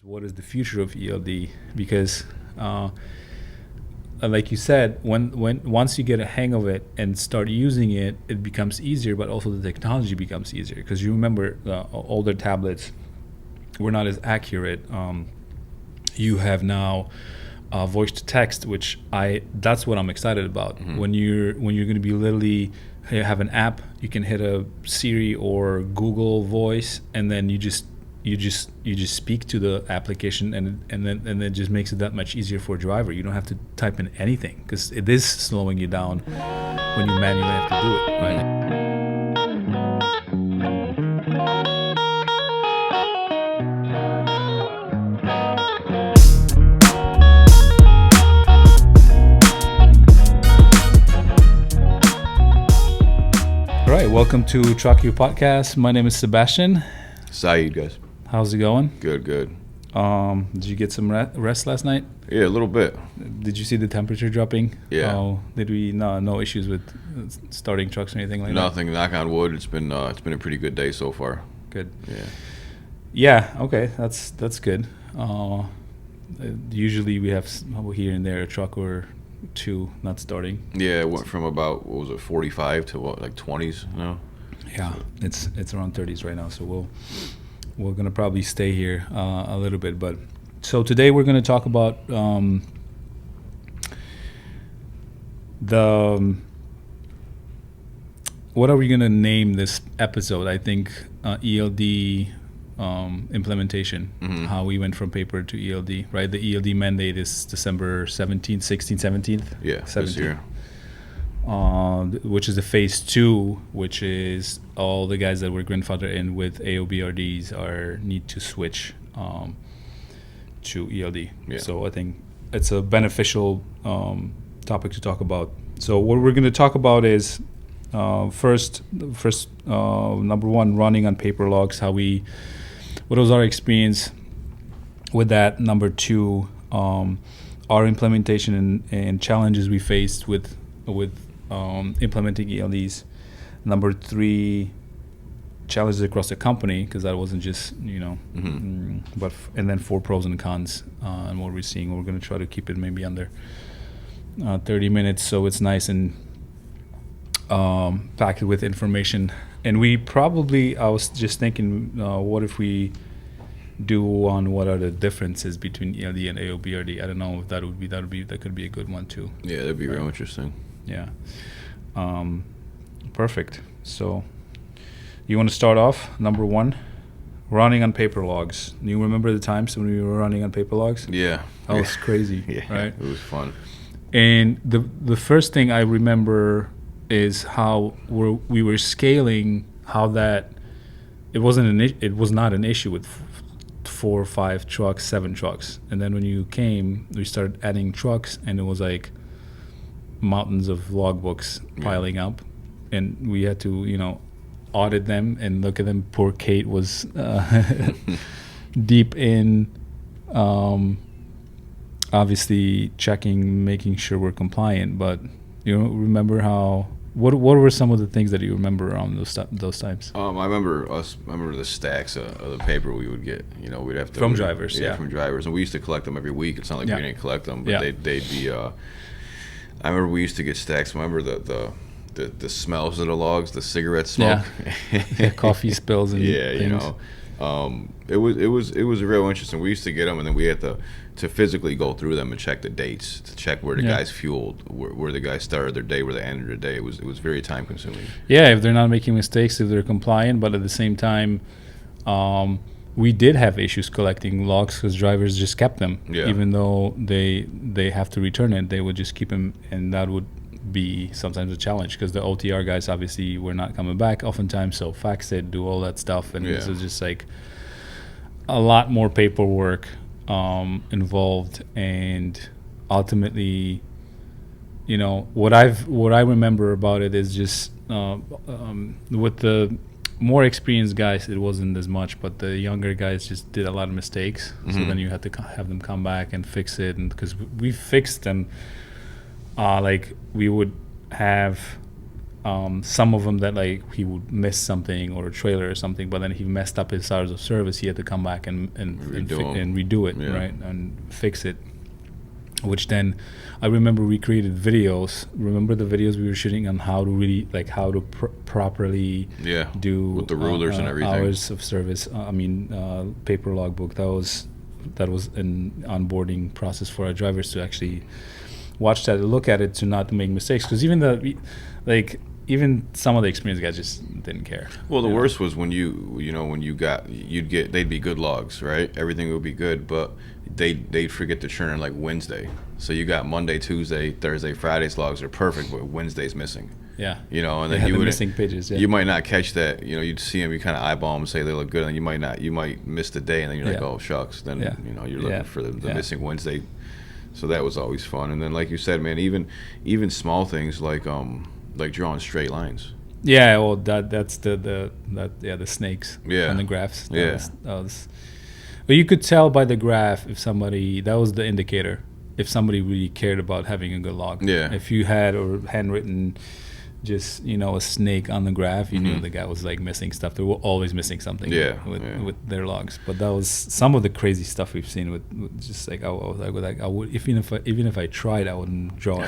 What is the future of ELD? Because, like you said, when once you get a hang of it and start using it, it becomes easier. But also the technology becomes easier because you remember older tablets were not as accurate. You have now voice to text, which that's what I'm excited about. Mm-hmm. When you're going to be literally have an app, you can hit a Siri or Google Voice, and then you just speak to the application, and then it just makes it that much easier for a driver. You don't have to type in anything because it is slowing you down when you manually have to do it, right? All right, welcome to Truck You Podcast. My name is Sebastian. Saeed, guys. How's it going? Good. Did you get some rest last night? Yeah, a little bit. Did you see the temperature dropping? Yeah. Did we no issues with starting trucks or anything like Nothing. Knock on wood. It's been a pretty good day so far. that? Good. Yeah. Yeah. Okay. That's good. Usually we have here and there a truck or two not starting. Yeah, it went from about 45 to like 20s. Yeah. It's around 30s right now. So we're gonna probably stay here a little bit. But so today we're gonna talk about what are we gonna name this episode? I think ELD implementation. Mm-hmm. How we went from paper to ELD. Right. The ELD mandate is December 17th, 16th, 17th. Yeah, 17th. this year. Which is the phase 2, which is all the guys that were grandfathered in with AOBRDs need to switch to ELD. Yeah. So I think it's a beneficial topic to talk about. So what we're going to talk about is first number one, running on paper logs. What was our experience with that? Number two, our implementation and challenges we faced with implementing ELDs. Number three, challenges across the company, because that wasn't just but and then 4 pros and cons and what we're seeing. We're going to try to keep it maybe under 30 minutes, so it's nice and packed with information. And I was just thinking, what if we do on what are the differences between ELD and AOBRD? I don't know if that could be a good one too. Yeah, that'd be real interesting. Yeah. Perfect. So you want to start off, number one, running on paper logs. Do you remember the times when we were running on paper logs? Yeah. That was crazy. Yeah, right? It was fun. And the first thing I remember is how we were scaling, how that it was not an issue with 4 or 5 trucks, 7 trucks. And then when you came, we started adding trucks, and it was like mountains of logbooks piling up, and we had to audit them and look at them. Poor Kate was deep in obviously checking, making sure we're compliant. But remember what were some of the things that you remember around those times? I remember the stacks of the paper we would get. We'd have to from drivers. Yeah, from drivers, and we used to collect them every week. It's not like we didn't collect them, but they'd be. I remember we used to get stacks. I remember the smells of the logs, the cigarette smoke, coffee spills, and things. It was real interesting. We used to get them, and then we had to physically go through them and check the dates, to check where the guys fueled, where the guys started their day, where they ended their day. It was very time consuming. Yeah, if they're not making mistakes, if they're compliant, but at the same time, we did have issues collecting logs because drivers just kept them, even though they have to return it. They would just keep them, and that would be sometimes a challenge because the OTR guys obviously were not coming back oftentimes, so fax it, do all that stuff, and this is just like a lot more paperwork involved. And ultimately, what I remember about it is just with the more experienced guys, it wasn't as much, but the younger guys just did a lot of mistakes. Mm-hmm. So then you had to have them come back and fix it, and because we fixed them, like we would have some of them that like he would miss something or a trailer or something, but then he messed up his hours of service. He had to come back and redo it, Yeah. right, and fix it. Which then, I remember we created videos. Remember the videos we were shooting on how to really properly do with the rulers and everything. Hours of service. Paper logbook. That was an onboarding process for our drivers to actually watch that, look at it, to not make mistakes. Because even even some of the experienced guys just didn't care. Well, the worst was when they'd be good logs, right? Everything would be good, but they'd forget to churn in like Wednesday. So you got Monday, Tuesday, Thursday, Friday's logs are perfect, but Wednesday's missing. Yeah. And then you would missing pages. Yeah. You might not catch that. You'd see them, you kind of eyeball them and say they look good, and you might miss the day, and then you're like, oh shucks. Then you're looking for the missing Wednesday. So that was always fun. And then, like you said, man, even small things like drawing straight lines. Yeah, well, that's the snakes and the graphs. That was, but you could tell by the graph if somebody, that was the indicator, if somebody really cared about having a good log. Yeah. If you had or handwritten just a snake on the graph, you knew the guy was like missing stuff. They were always missing something with their logs. But that was some of the crazy stuff we've seen with just like I would even if I tried, I wouldn't draw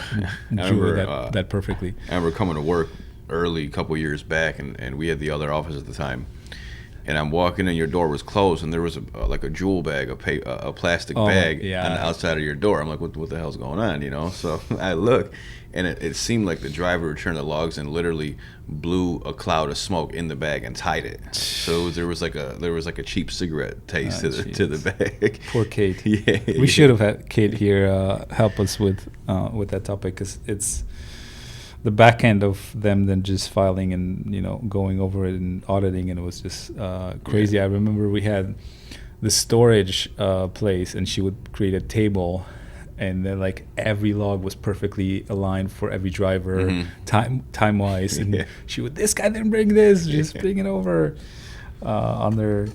that perfectly. I remember coming to work early a couple years back, and we had the other office at the time. And I'm walking in, your door was closed, and there was a jewel bag, a plastic bag on the outside of your door. I'm like, what the hell's going on, So I look, and it seemed like the driver returned the logs and literally blew a cloud of smoke in the bag and tied it. So there was like a cheap cigarette taste to the bag. Poor Kate. Yeah. We should have had Kate here help us with that topic, because it's the back end of them then just filing and going over it and auditing, and it was just crazy. I remember we had the storage place, and she would create a table, and then like every log was perfectly aligned for every driver, time wise, and she would, this guy didn't bring this, just bring it over on their.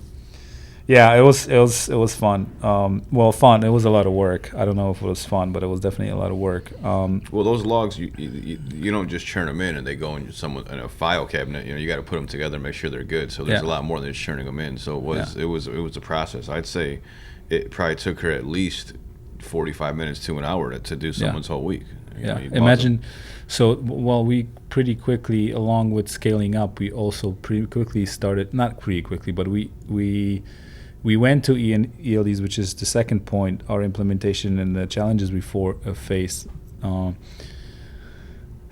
Yeah, it was fun. Fun. It was a lot of work. I don't know if it was fun, but it was definitely a lot of work. Well, those logs, you don't just churn them in and they go in in a file cabinet. You got to put them together and make sure they're good. So there's a lot more than just churning them in. So it was a process. I'd say it probably took her at least 45 minutes to an hour to do someone's whole week. Imagine. So we pretty quickly, along with scaling up, we also pretty quickly started, not pretty quickly, but we went to ELDs, which is the second point, our implementation and the challenges we faced.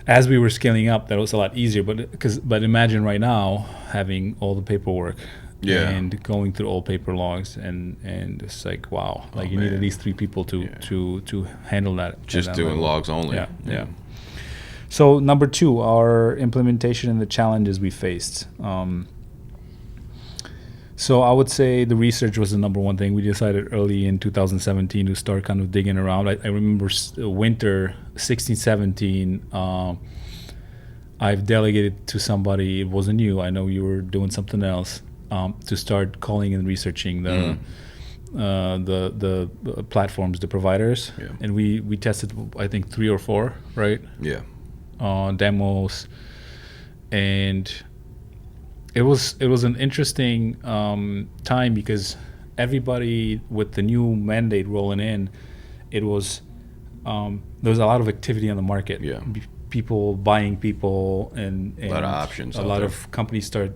As we were scaling up, that was a lot easier. But imagine right now having all the paperwork and going through all paper logs, and it's like, wow, like you need at least 3 people to handle that. Just doing level. Logs only. Yeah. So number 2, our implementation and the challenges we faced. So I would say the research was the number one thing. We decided early in 2017 to start kind of digging around. I remember winter 16, 17, I've delegated to somebody. It wasn't you. I know you were doing something else, to start calling and researching the platforms, the providers. Yeah. And we tested, I think, 3 or 4, right? Yeah. Demos, and it was an interesting time, because everybody with the new mandate rolling in, it was there was a lot of activity on the market. Yeah. People buying people, and a lot of options. A lot of companies start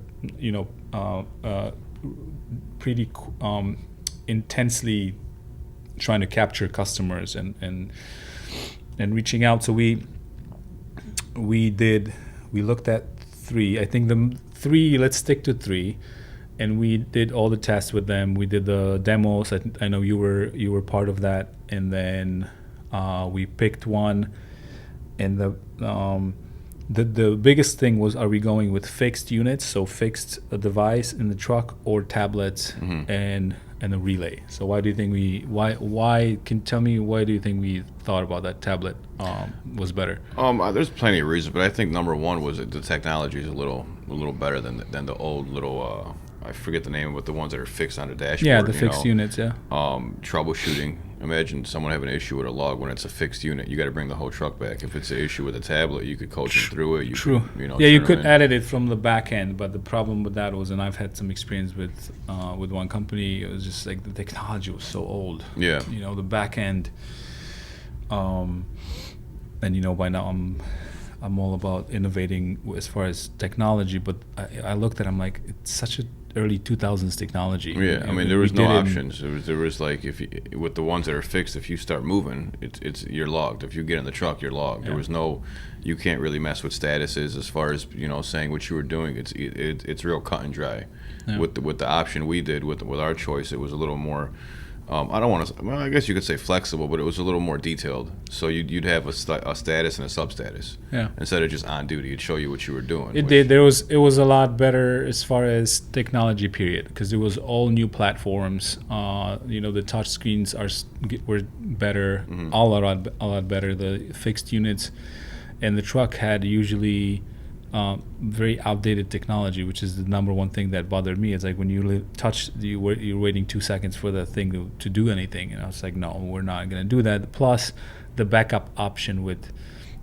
pretty intensely trying to capture customers and reaching out. So we looked at 3. I think the 3, let's stick to 3, and we did all the tests with them. We did the demos. I know you were part of that, and then we picked one. And the biggest thing was, are we going with fixed units, so fixed device in the truck, or tablets and a relay? So why do you think why do you think we thought about that tablet was better? There's plenty of reasons, but I think number 1 was that the technology is a little better than the old little I forget the name of it, the ones that are fixed on the dashboard. Yeah, the fixed units. Yeah. Troubleshooting Imagine someone having an issue with a log when it's a fixed unit. You got to bring the whole truck back. If it's an issue with a tablet, you could coach them through it. True. Yeah, you could edit it from the back end, but the problem with that was, and I've had some experience with one company, it was just like the technology was so old. Yeah. The back end, and by now I'm all about innovating as far as technology, but I looked at it, I'm like, it's such a early 2000s technology. Yeah, I mean, there was no options. There was like, with the ones that are fixed, if you start moving, you're logged. If you get in the truck, you're logged. There was no, you can't really mess with statuses as far as saying what you were doing. It's real cut and dry. Yeah. With the option we did with our choice, it was a little more. I don't want to. Well, I guess you could say flexible, but it was a little more detailed. So you'd have a status and a substatus. Yeah. Instead of just on duty, it'd show you what you were doing. It did. It was a lot better as far as technology period, because it was all new platforms. The touch screens were better, a lot better. The fixed units, and the truck had usually very outdated technology, which is the number one thing that bothered me. It's like when you you're waiting 2 seconds for the thing to do anything, and I was like, no, we're not going to do that. Plus, the backup option with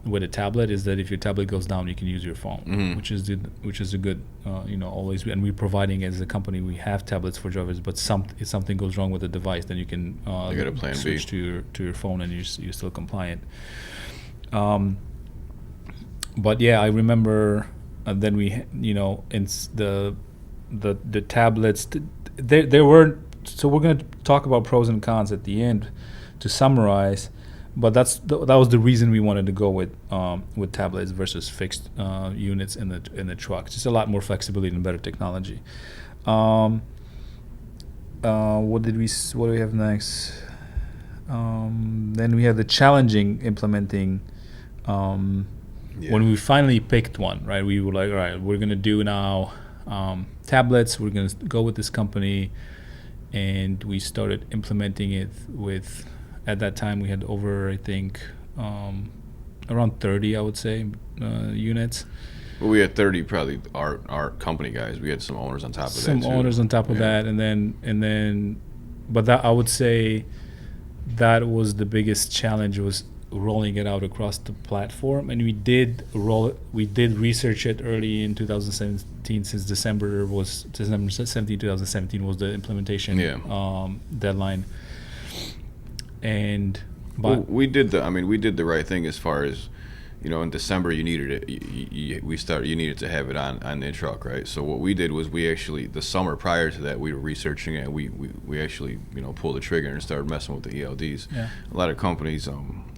a tablet is that if your tablet goes down, you can use your phone, which is a good, always. And we're providing, as a company, we have tablets for drivers, but if something goes wrong with the device, then you can you got a plan switch to your phone, and you're still compliant. But yeah, I remember then we, in the tablets, there were. So we're going to talk about pros and cons at the end to summarize. But that was the reason we wanted to go with tablets versus fixed units in the truck. It's just a lot more flexibility and better technology. What do we have next? Then we have the challenging implementing. When we finally picked one, right? We were like, all right, we're gonna do now tablets. We're gonna go with this company, and we started implementing it with. At that time, we had over, I think, around 30, I would say, units. Well, we had 30 probably our company guys. We had some owners on top of that. Some owners on top of that, and then, but that I would say that was the biggest challenge, was rolling it out across the platform. And we did research it early in 2017, since December 17, 2017 was the implementation deadline. But we did the right thing as far as, in December you needed it. You needed to have it on the truck, right? So what we did was, we actually, the summer prior to that, we were researching it. We actually pulled the trigger and started messing with the ELDs. Yeah. A lot of companies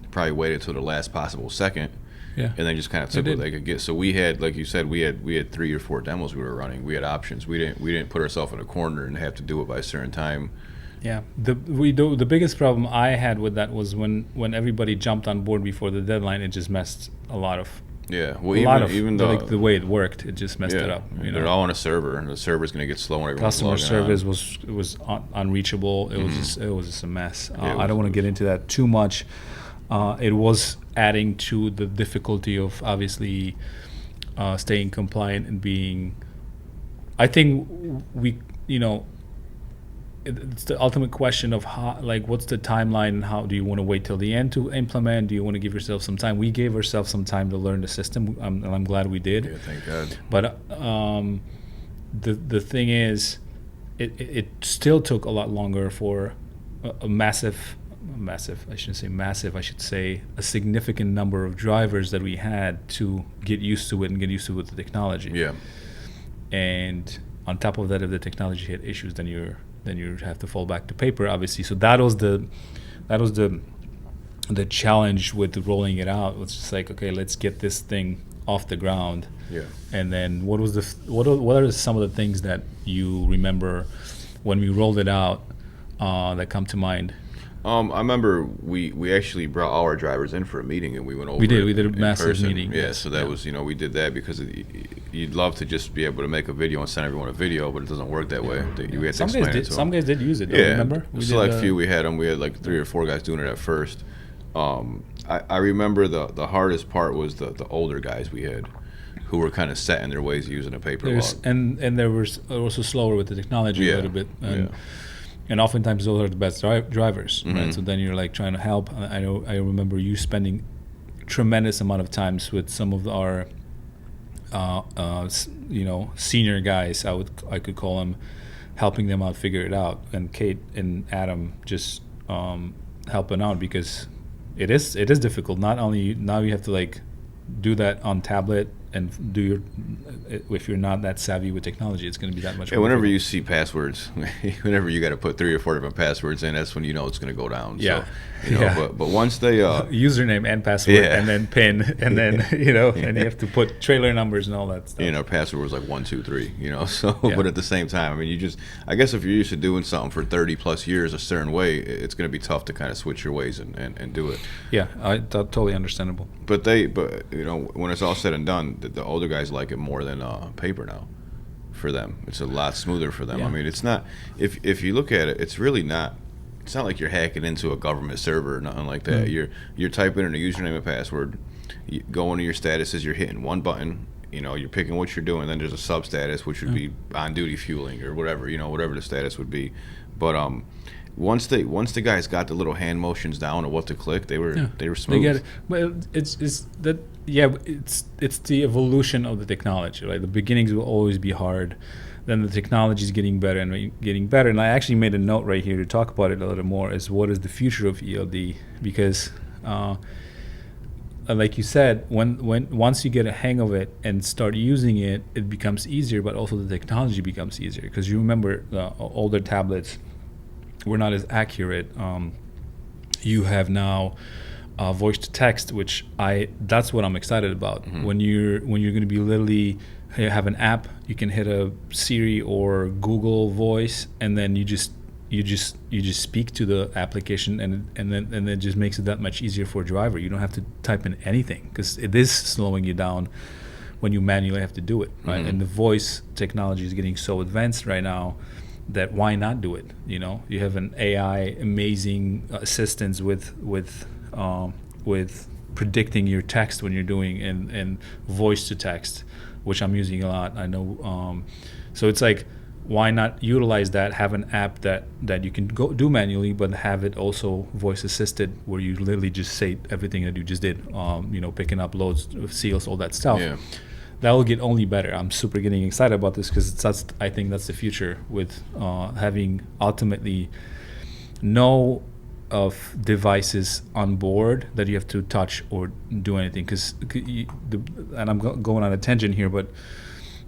probably waited till the last possible second, and then just kind of took what they could get. So we had, like you said, we had 3 or 4 demos we were running. We had options. We didn't put ourselves in a corner and have to do it by a certain time. Yeah, the biggest problem I had with that was when everybody jumped on board before the deadline, it just messed a lot of. Yeah, well, even though the way it worked, it just messed it up. They're all on a server, and the server's going to get slow when customer service was unreachable. It was just a mess. I don't want to get into that too much. It was adding to the difficulty of, obviously, staying compliant and being. I think it's the ultimate question of how, like, what's the timeline, and how do you want to wait till the end to implement? Do you want to give yourself some time? We gave ourselves some time to learn the system, and I'm glad we did. Yeah, thank God. But the thing is, it still took a lot longer for a massive, I shouldn't say massive, I should say a significant number of drivers that we had to get used to it and get used to it with the technology. Yeah. And on top of that, if the technology had issues, then you have to fall back to paper, obviously. So that was the challenge with rolling it out. It's just like, okay, let's get this thing off the ground. Yeah. And then what are some of the things that you remember when we rolled it out that come to mind? I remember we actually brought all our drivers in for a meeting, and we went over. We did a massive meeting. Yeah, so that was, we did that because you'd love to just be able to make a video and send everyone a video, but it doesn't work that way. We had to explain it to them. Some guys did use it. Yeah, remember? A select few we had them. We had like 3 or 4 guys doing it at first. I remember the hardest part was the older guys we had, who were kind of set in their ways of using a paper log. And they were also slower with the technology a little bit. and oftentimes those are the best drivers, right? So then you're like trying to help. I remember you spending tremendous amount of times with some of our senior guys, I could call them, helping them out figure it out, and Kate and Adam just helping out, because it is difficult. Not only now you have to like do that on tablet and do your, if you're not that savvy with technology, it's going to be that much. Yeah, whenever you see passwords, whenever you got to put 3 or 4 different passwords in, that's when you know it's going to go down. Yeah. So, but once they username and password, and then PIN, and then and you have to put trailer numbers and all that stuff. Password was like 1, 2, 3. So, but at the same time, I mean, I guess if you're used to doing something for 30 plus years a certain way, it's going to be tough to kind of switch your ways and do it. Yeah, totally understandable. But when it's all said and done, the older guys like it more than paper now. For them, it's a lot smoother for them. Yeah. I mean, it's not. If you look at it, it's really not. It's not like you're hacking into a government server or nothing like that. You're typing in a username and password. You go into your statuses. You're hitting one button. You're picking what you're doing. Then there's a sub status, which would be on duty fueling or whatever. Whatever the status would be. But once the guys got the little hand motions down of what to click, they were smooth. They get it. Well, it's the evolution of the technology, right? The beginnings will always be hard. Then the technology is getting better and getting better. And I actually made a note right here to talk about it a little more, is what is the future of ELD? Because like you said, once you get a hang of it and start using it, it becomes easier, but also the technology becomes easier. Because you remember the older tablets were not as accurate. You have now voice to text, which that's what I'm excited about. When you're going to be literally have an app, you can hit a Siri or Google Voice, and then you just speak to the application, and then it just makes it that much easier for a driver. You don't have to type in anything, because it is slowing you down when you manually have to do it, right? And the voice technology is getting so advanced right now that why not do it? You have an AI amazing assistance with predicting your text when you're doing and voice to text, which I'm using a lot. I know. So it's like, why not utilize that? Have an app that you can go do manually, but have it also voice assisted, where you literally just say everything that you just did. Picking up loads, seals, all that stuff. Yeah. That will get only better. I'm super getting excited about this, because I think that's the future, with having ultimately no of devices on board that you have to touch or do anything. And I'm going on a tangent here, but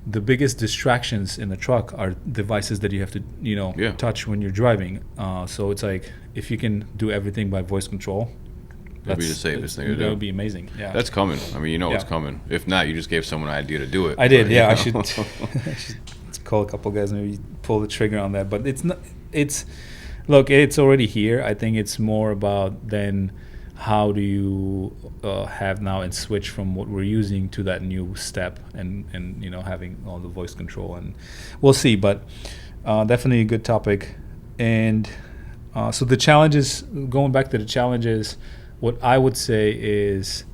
the biggest distractions in the truck are devices that you have to touch when you're driving. So it's like, if you can do everything by voice control, that'd be the safest thing to do. That would be amazing. Yeah, that's coming. I mean, it's coming. If not, you just gave someone an idea to do it. I did. Yeah, I should call a couple guys, maybe pull the trigger on that. But it's not. Look, it's already here. I think it's more about then how do you have now and switch from what we're using to that new step, and having all the voice control, and we'll see. But definitely a good topic. And so the challenges, going back to the challenges, what I would say is,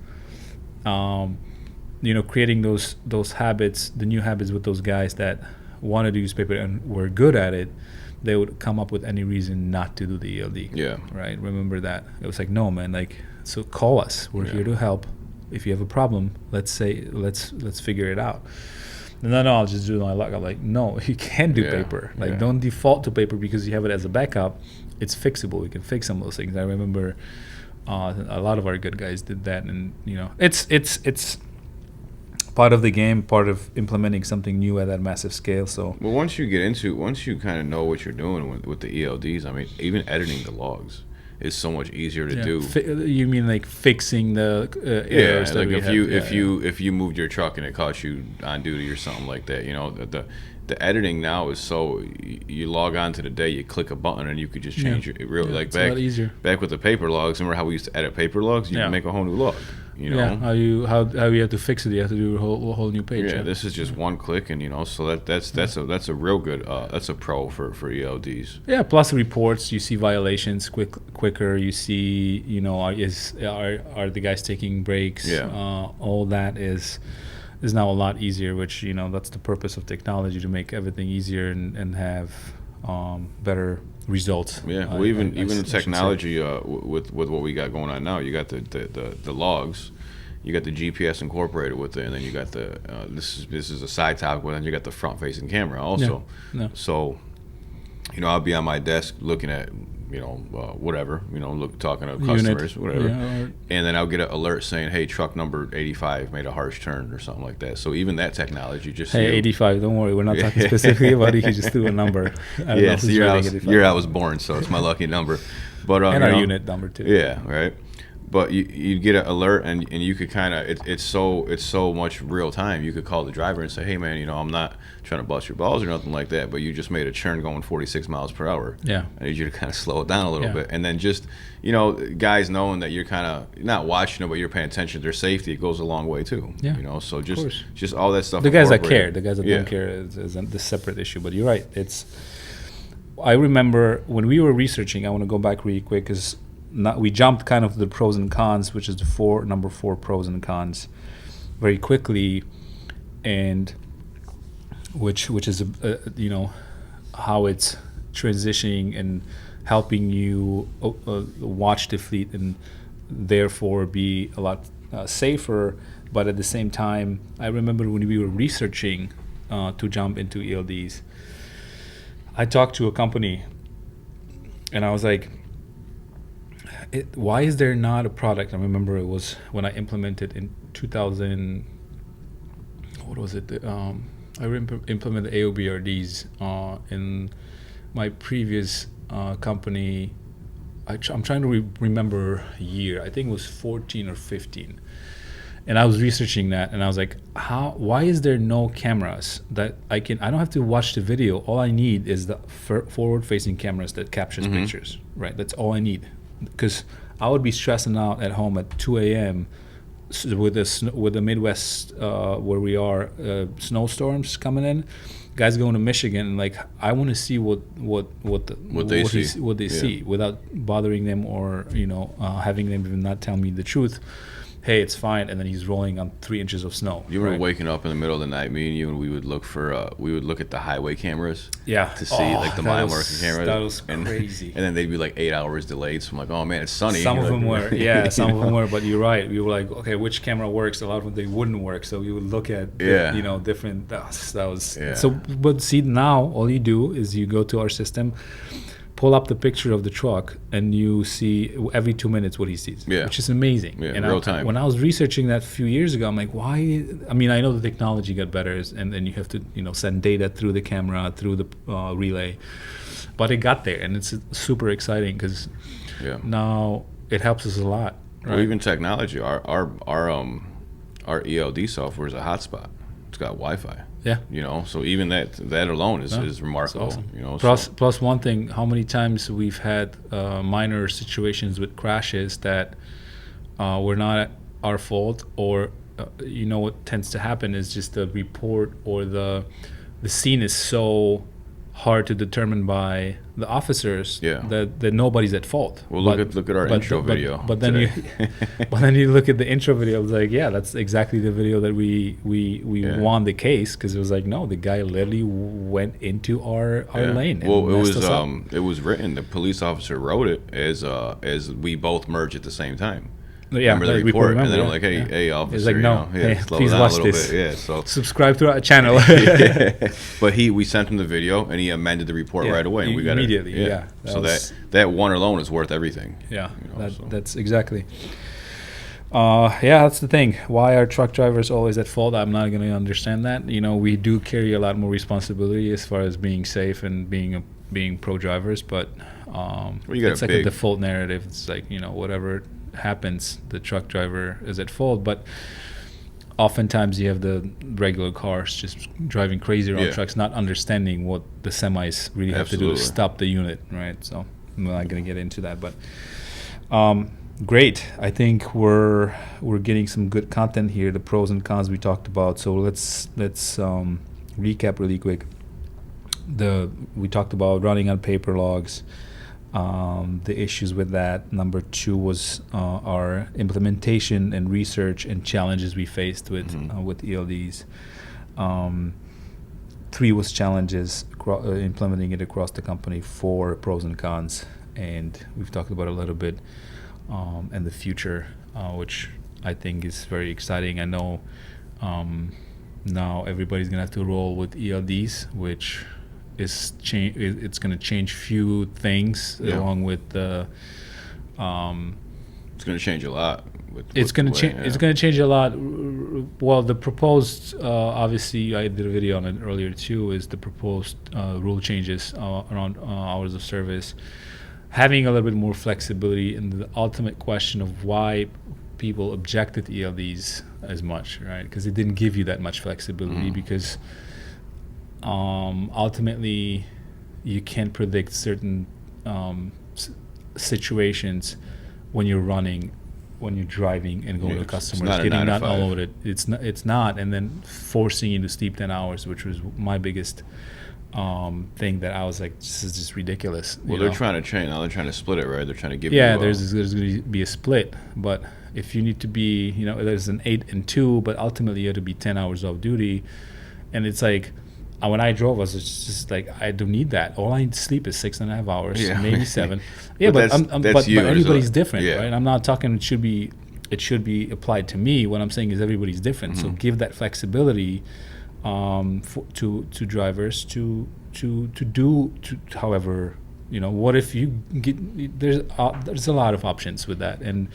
creating those habits, the new habits with those guys that wanted to use paper and were good at it. They would come up with any reason not to do the ELD. Yeah. Right. Remember that. It was like, no, man. Like, so call us. We're here to help. If you have a problem, let's figure it out. And then I'll just do my luck. I'm like, no, you can do paper. Like, don't default to paper because you have it as a backup. It's fixable. We can fix some of those things. I remember a lot of our good guys did that, and it's part of the game, part of implementing something new at that massive scale. So, well, once you kind of know what you're doing with the ELDs, I mean, even editing the logs is so much easier to do. You mean like fixing the errors? Like if you moved your truck and it caught you on duty or something like that, the editing now is so, you log on to the day, you click a button, and you could just change it. Like back with the paper logs. Remember how we used to edit paper logs? You can make a whole new log. Yeah, how you have to fix it? You have to do a whole new page. Yeah, this is just one click, and so that's a real good that's a pro for ELDs. Yeah, plus reports, you see violations quicker. You see, are the guys taking breaks? Yeah, all that is now a lot easier. Which that's the purpose of technology, to make everything easier and have better results. Yeah, well, even the technology with what we got going on now, you got the logs, you got the GPS incorporated with it, and then you got the this is a side topic, and then you got the front facing camera also. Yeah. So, I'll be on my desk looking at whatever, talking to customers, whatever, and then I'll get an alert saying, hey, truck number 85 made a harsh turn or something like that. So even that technology, just 85, don't worry, we're not talking specifically about it. You just do a number. Yeah, it's the year I was born, so it's my lucky number. But and our unit number too. Yeah, right. But you get an alert, and you could kind of it's so much real time. You could call the driver and say, hey man, I'm not trying to bust your balls or nothing like that, but you just made a churn going 46 miles per hour. Yeah, I need you to kind of slow it down a little bit, and then just guys knowing that you're kind of not watching it, but you're paying attention to their safety. It goes a long way too. Yeah, so just all that stuff. The guys that care, the guys that don't care is a separate issue. But you're right. I remember when we were researching. I want to go back really quick because. We jumped kind of the pros and cons, which is the number 4 pros and cons, very quickly, and which is how it's transitioning and helping you watch the fleet and therefore be a lot safer. But at the same time, I remember when we were researching to jump into ELDs, I talked to a company, and I was like, why is there not a product? I remember it was when I implemented in 2000. What was it? I implemented AOBRDs in my previous company. I'm trying to remember a year. I think it was 14 or 15. And I was researching that, and I was like, why is there no cameras that I don't have to watch the video. All I need is the forward-facing cameras that captures pictures, right? That's all I need. Because I would be stressing out at home at 2 a.m. with the Midwest where we are, snowstorms coming in, guys going to Michigan, and like I want to see what they see without bothering them or having them even not tell me the truth. Hey, it's fine, and then he's rolling on 3 inches of snow. You were waking up in the middle of the night, me and you, and we would look at the highway cameras. Yeah. To see like the mile marker cameras. That was crazy. And then they'd be like 8 hours delayed. So I'm like, oh man, it's sunny. Some of them were, some of them were. But you're right. We were like, okay, which camera works? A lot of them they wouldn't work. So we would look at different. That was. So, but see now, all you do is you go to our system, pull up the picture of the truck, and you see every 2 minutes what he sees, which is amazing. Yeah, and real time. When I was researching that a few years ago, I'm like, why? I mean, I know the technology got better, and then you have to, send data through the camera, through the relay, but it got there, and it's super exciting because now it helps us a lot. Right? Well, even technology, our ELD software is a hotspot. It's got Wi-Fi. Yeah. So even that alone is remarkable. Awesome. Plus one thing, how many times we've had minor situations with crashes that were not our fault, or what tends to happen is just the report or the scene is so hard to determine by the officers that nobody's at fault. Well, look at our intro video. But then you look at the intro video. It's like, that's exactly the video that we won the case, because it was like, no, the guy literally went into our lane. Well, it was written. The police officer wrote it as we both merged at the same time. Yeah, remember the report, and then I'm like, hey, officer, it's like, no, please watch this. Bit. Yeah, so subscribe to our channel. But we sent him the video, and he amended the report right away, and we got immediately. it. So that one alone is worth everything. Yeah, that's exactly. That's the thing. Why are truck drivers always at fault? I'm not going to understand that. We do carry a lot more responsibility as far as being safe and being pro drivers, but it's like a default narrative. It's like whatever happens, the truck driver is at fault. But oftentimes you have the regular cars just driving crazy around trucks, not understanding what the semis really have to do to stop the unit, right? So I'm not going to get into that, but great. I think we're getting some good content here. The pros and cons we talked about. So let's recap really quick. We talked about running on paper logs. The issues with that. Number 2 was our implementation and research and challenges we faced with ELDs. 3 was challenges, implementing it across the company, 4 pros and cons, and we've talked about it a little bit, and the future, which I think is very exciting. I know now everybody's gonna have to roll with ELDs, which is it's gonna change few things along with the. It's gonna change a lot. It's gonna change. It's gonna change a lot. Well, the proposed, obviously, I did a video on it earlier too. Is the proposed rule changes around hours of service, having a little bit more flexibility, and the ultimate question of why people objected to ELDs as much, right? Because it didn't give you that much flexibility. Because ultimately, you can't predict certain situations when you're running, when you're driving and going to customers, getting not unloaded. It's not, and then forcing you to sleep 10 hours, which was my biggest thing that I was like, this is just ridiculous. Well, they're trying to change. Now they're trying to split it, right? They're trying to give you there's going to be a split, but if you need to be, there's an 8 and 2, but ultimately you have to be 10 hours off duty, and it's like, when I drove, I was just like, I don't need that. All I need to sleep is 6.5 hours, maybe 7. Yeah, but everybody's different, right? I'm not talking it should be applied to me. What I'm saying is everybody's different. So give that flexibility to drivers to do. However, what if you get there's a lot of options with that, and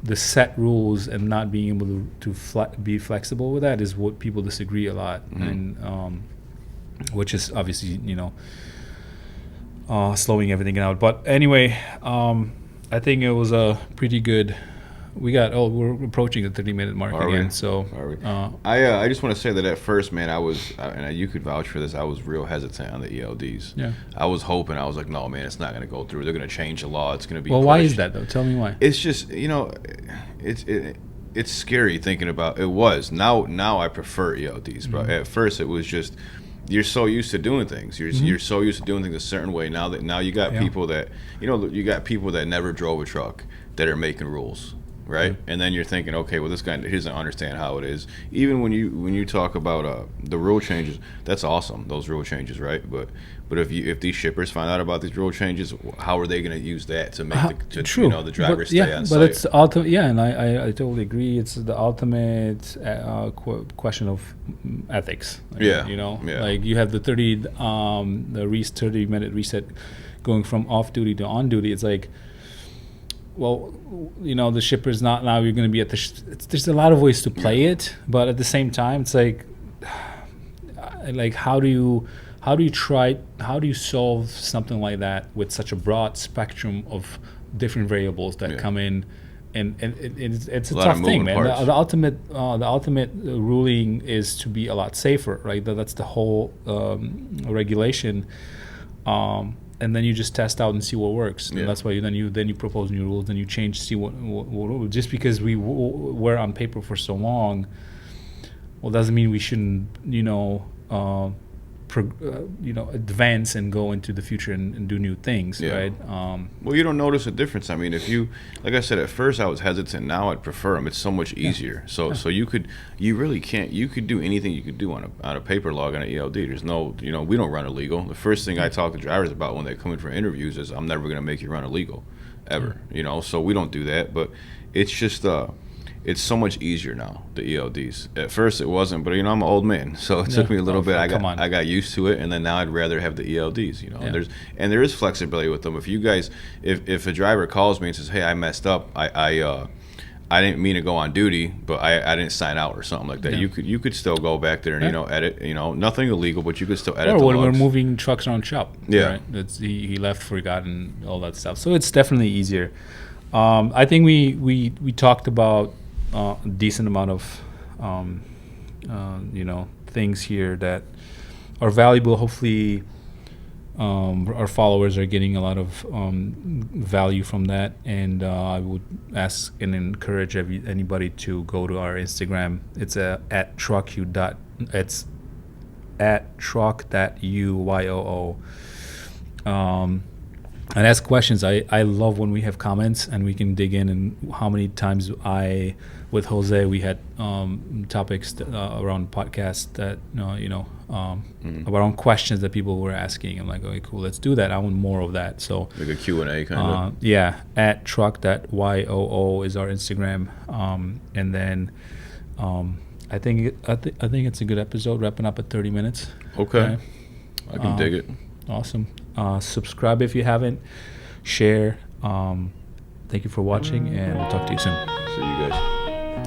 the set rules and not being able to be flexible with that is what people disagree a lot, and which is obviously slowing everything out. But anyway, I think it was a pretty good. We're approaching the 30-minute mark again. So I just want to say that at first, man, I was, and you could vouch for this, I was real hesitant on the ELDs. Yeah. I was hoping, I was like, no, man, it's not going to go through. They're going to change the law. It's going to be. Well, why is that though? Tell me why. It's just it's scary thinking about. It was now I prefer ELDs, but at first it was just. You're so used to doing things. You're so used to doing things a certain way. Now you got people that you got people that never drove a truck that are making rules, right? And then you're thinking, okay, well, this guy doesn't understand how it is. Even when you talk about the rule changes, that's awesome. Those rule changes, right? But if these shippers find out about these rule changes, how are they going to use that to make the driver stay on site? But it's ultimate. Yeah, and I totally agree. It's the ultimate question of ethics. Like you have the 30-minute reset going from off duty to on duty. It's like, well, the shipper's not now. You're going to be at there's a lot of ways to play it, but at the same time, it's like how do you solve something like that with such a broad spectrum of different variables that come in, and it's a tough thing, man. The ultimate ruling is to be a lot safer, right? That's the whole regulation. And then you just test out and see what works. And that's why then you propose new rules, then you change, see what just because we were on paper for so long, well, doesn't mean we shouldn't advance and go into the future and do new things, right? Well, you don't notice a difference. I mean, if you, like I said, at first I was hesitant. Now I'd prefer them. It's so much easier. So you could do anything you could do on a paper log on an ELD. There's no, we don't run illegal. The first thing I talk to drivers about when they come in for interviews is I'm never going to make you run illegal, ever. So we don't do that. But it's just it's so much easier now, the ELDs. At first it wasn't, but I'm an old man, so it took me a little bit. I got used to it, and then now I'd rather have the ELDs. And there is flexibility with them. If you guys, if a driver calls me and says, "Hey, I messed up. I didn't mean to go on duty, but I didn't sign out," or something like that. You could still go back there and edit. Nothing illegal, but you could still edit. Or the when logs. we're moving trucks around shop. Right? He left, forgot, and all that stuff. So it's definitely easier. I think we talked about a decent amount of things here that are valuable. Hopefully our followers are getting a lot of value from that, and I would ask and encourage anybody to go to our Instagram. It's at truck.uyoo. And ask questions. I love when we have comments and we can dig in, and how many times with Jose we had topics around podcasts that around questions that people were asking. I'm like, okay, cool, let's do that. I want more of that. So like a Q&A kind of. Yeah, at truck.yoo is our Instagram, and then I think it's a good episode, wrapping up at 30 minutes. Okay. I can dig it. Awesome. Subscribe if you haven't. Share. Thank you for watching, and we'll talk to you soon. See you guys.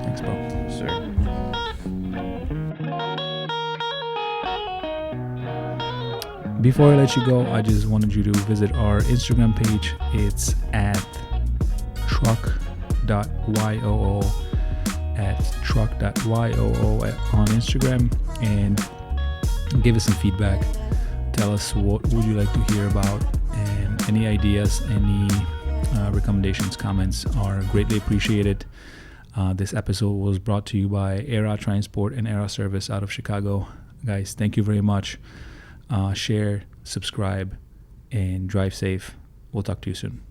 Thanks, bro. Yes, sir. Before I let you go, I just wanted you to visit our Instagram page. It's at truck.yoo, at truck.yoo on Instagram, and give us some feedback. Tell us what would you like to hear about, and any ideas, any recommendations, comments are greatly appreciated. This episode was brought to you by Era Transport and Era Service out of Chicago. Guys, thank you very much. Share, subscribe, and drive safe. We'll talk to you soon.